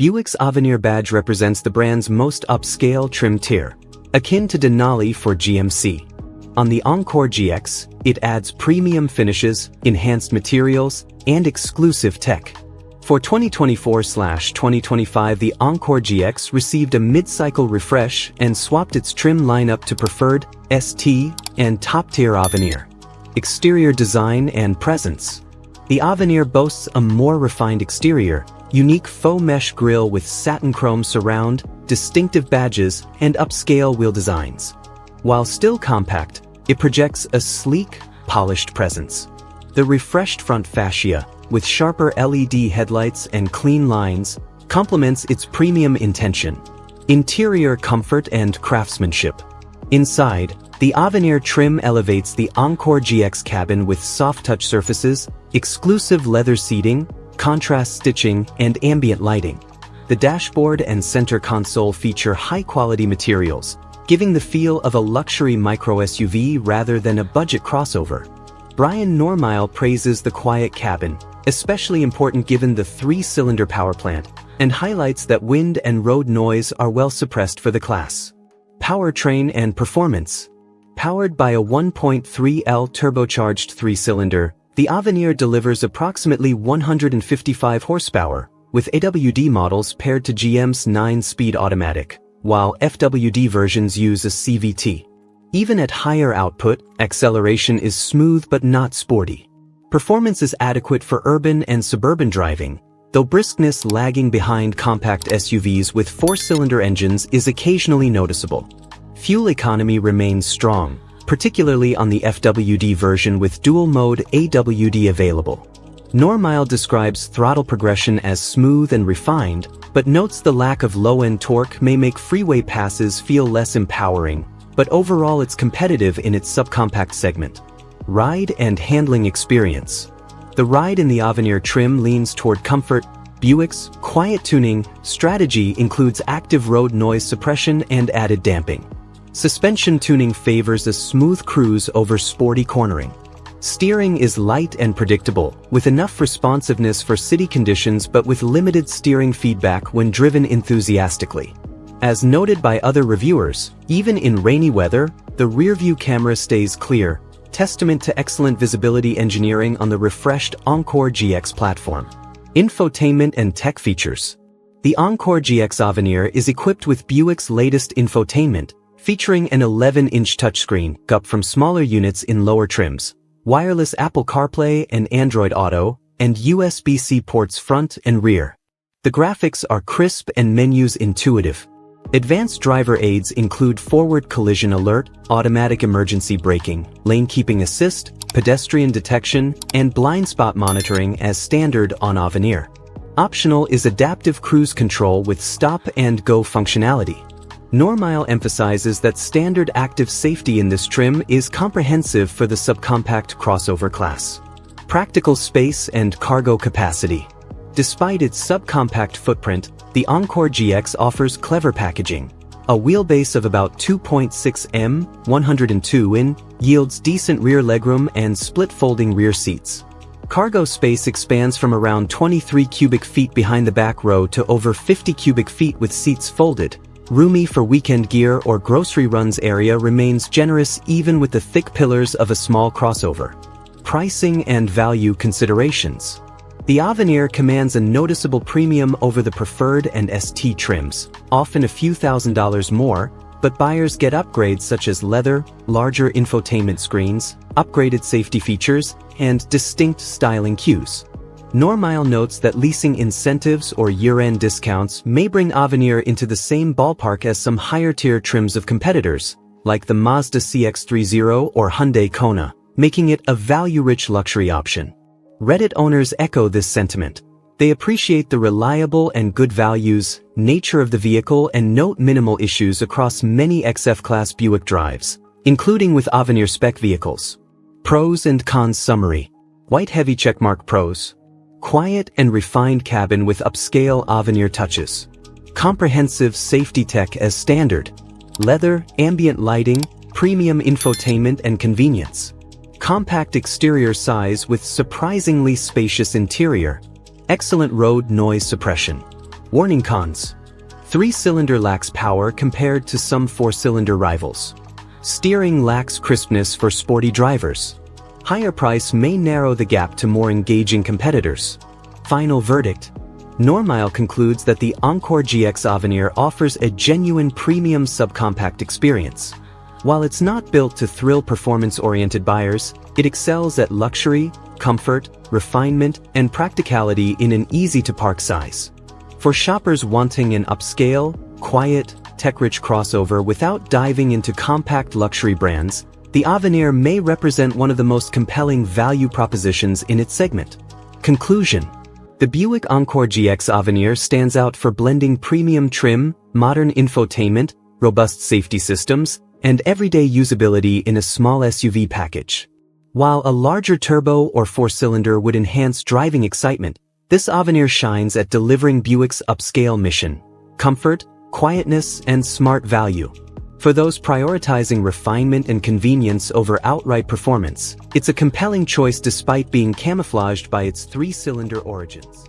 Buick's Avenir badge represents the brand's most upscale trim tier, akin to Denali for GMC. On the Encore GX, it adds premium finishes, enhanced materials, and exclusive tech. For 2024/2025, the Encore GX received a mid-cycle refresh and swapped its trim lineup to preferred, ST, and top-tier Avenir. Exterior design and presence. The Avenir boasts a more refined exterior, unique faux mesh grille with satin chrome surround, distinctive badges, and upscale wheel designs. While still compact, it projects a sleek, polished presence. The refreshed front fascia, with sharper LED headlights and clean lines, complements its premium intention. Interior comfort and craftsmanship. Inside, the Avenir trim elevates the Encore GX cabin with soft-touch surfaces, exclusive leather seating, contrast stitching, and ambient lighting. The dashboard and center console feature high-quality materials, giving the feel of a luxury micro-SUV rather than a budget crossover. Brian Normile praises the quiet cabin, especially important given the 3-cylinder power plant, and highlights that wind and road noise are well suppressed for the class. Powertrain and performance. Powered by a 1.3L turbocharged 3-cylinder, the Avenir delivers approximately 155 horsepower, with AWD models paired to GM's 9-speed automatic, while FWD versions use a CVT. Even at higher output, acceleration is smooth but not sporty. Performance is adequate for urban and suburban driving, though briskness lagging behind compact SUVs with 4-cylinder engines is occasionally noticeable. Fuel economy remains strong, particularly on the FWD version with dual-mode AWD available. Normile describes throttle progression as smooth and refined, but notes the lack of low-end torque may make freeway passes feel less empowering, but overall it's competitive in its subcompact segment. Ride and handling experience. The ride in the Avenir trim leans toward comfort. Buick's quiet tuning strategy includes active road noise suppression and added damping. Suspension tuning favors a smooth cruise over sporty cornering. Steering is light and predictable, with enough responsiveness for city conditions but with limited steering feedback when driven enthusiastically. As noted by other reviewers, even in rainy weather, the rearview camera stays clear, testament to excellent visibility engineering on the refreshed Encore GX platform. Infotainment and tech features. The Encore GX Avenir is equipped with Buick's latest infotainment, featuring an 11-inch touchscreen, up from smaller units in lower trims, wireless Apple CarPlay and Android Auto, and USB-C ports front and rear. The graphics are crisp and menus intuitive. Advanced driver aids include forward collision alert, automatic emergency braking, lane keeping assist, pedestrian detection, and blind spot monitoring as standard on Avenir. Optional is adaptive cruise control with stop and go functionality. Normile emphasizes that standard active safety in this trim is comprehensive for the subcompact crossover class. Practical space and cargo capacity. Despite its subcompact footprint, the Encore GX offers clever packaging. A wheelbase of about 2.6 m, 102 in, yields decent rear legroom and split-folding rear seats. Cargo space expands from around 23 cubic feet behind the back row to over 50 cubic feet with seats folded. Roomy for weekend gear or grocery runs area remains generous even with the thick pillars of a small crossover. Pricing and value considerations. The Avenir commands a noticeable premium over the preferred and ST trims, often a few $1,000s more, but buyers get upgrades such as leather, larger infotainment screens, upgraded safety features, and distinct styling cues. Normile notes that leasing incentives or year-end discounts may bring Avenir into the same ballpark as some higher-tier trims of competitors, like the Mazda CX-30 or Hyundai Kona, making it a value-rich luxury option. Reddit owners echo this sentiment. They appreciate the reliable and good values, nature of the vehicle and note minimal issues across many XF-class Buick drives, including with Avenir spec vehicles. Pros and cons summary. White heavy checkmark pros. Quiet and refined cabin with upscale Avenir touches. Comprehensive safety tech as standard. Leather, ambient lighting, premium infotainment and convenience. Compact exterior size with surprisingly spacious interior. Excellent road noise suppression. Warning: cons. 3-cylinder lacks power compared to some 4-cylinder rivals. Steering lacks crispness for sporty drivers. Higher price may narrow the gap to more engaging competitors. Final verdict. Normile concludes that the Encore GX Avenir offers a genuine premium subcompact experience. While it's not built to thrill performance-oriented buyers, it excels at luxury, comfort, refinement, and practicality in an easy-to-park size. For shoppers wanting an upscale, quiet, tech-rich crossover without diving into compact luxury brands, the Avenir may represent one of the most compelling value propositions in its segment. Conclusion. The Buick Encore GX Avenir stands out for blending premium trim, modern infotainment, robust safety systems, and everyday usability in a small SUV package. While a larger turbo or 4-cylinder would enhance driving excitement, this Avenir shines at delivering Buick's upscale mission: comfort, quietness, and smart value. For those prioritizing refinement and convenience over outright performance, it's a compelling choice despite being camouflaged by its 3-cylinder origins.